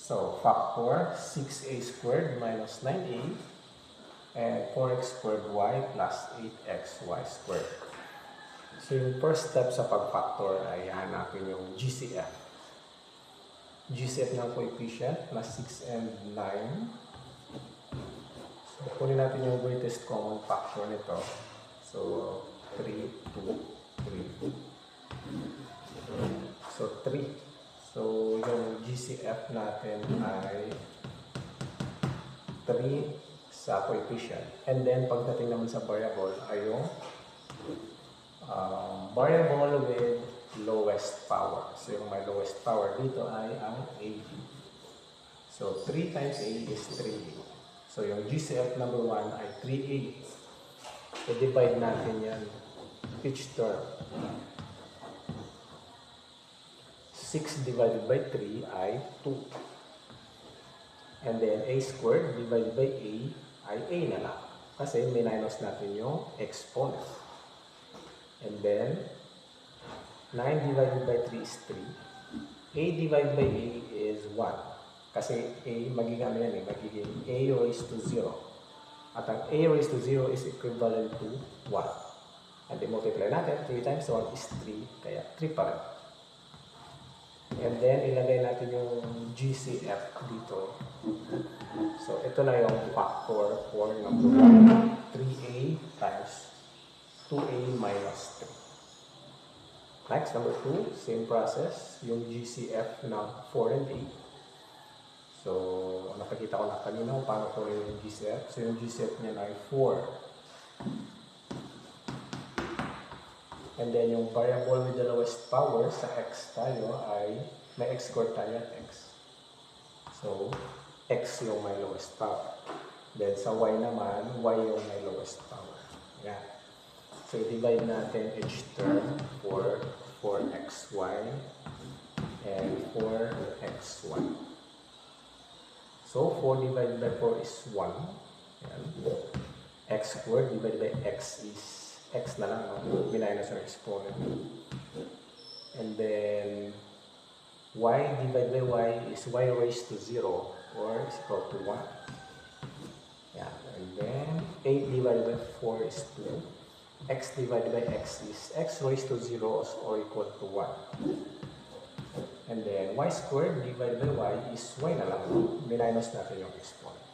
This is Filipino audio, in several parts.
So, factor 6a squared minus 9a and 4x squared y plus 8xy squared. So, yung first step sa pag-factor ay hanapin yung GCF. GCF ng coefficient na 6 and 9. So, kunin natin yung greatest common factor nito. So, 3, 2, 3. So, 3. So, yung GCF natin ay 3 sa coefficient. And then, pagdating naman sa variable ay yung variable with lowest power. So, yung may lowest power dito ay ang A. So, 3 times A is 3A. So, yung GCF number 1 ay 3A. So, divide natin yan each term. 6 divided by 3 ay 2. And then, A squared divided by A ay A na lang. Kasi minus natin yung exponent. And then, 9 divided by 3 is 3. A divided by A is 1. Kasi A, magiging ano yan magiging A raised to 0. At ang A raised to 0 is equivalent to 1. And then, multiply natin. 3 times 1 is 3. Kaya 3 pa rin. And then, ilagay natin yung GCF dito. So, ito na yung factor for number 1. 3A times 2A minus 3. Next, number 2, same process. Yung GCF ng 4 and 8. So, nakikita ko na kanina kung paano ko rin yung GCF. So, yung GCF niya ay 4. And then, yung variable with the lowest power sa x tayo ay may x squared tayo at x. So, x yung may lowest power. Then, sa y naman, y yung may lowest power. Yan. So, divide natin each term for 4xy and 4xy. So, 4 divided by 4 is 1. Yan. X squared divided by x is x na lang, no? Minus our exponent. And then, y divided by y is y raised to 0 or is equal to 1. Yeah. And then, 8 divided by 4 is 2. X divided by x is x raised to 0 or equal to 1. And then, y squared divided by y is y na lang. Minus natin yung exponent.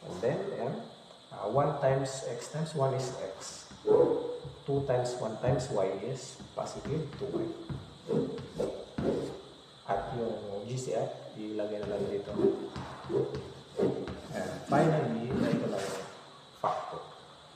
And then, 1 times x times 1 is x. 2 times 1 times y is positive 2y. At yung GCF, ilagay na lang dito. And finally,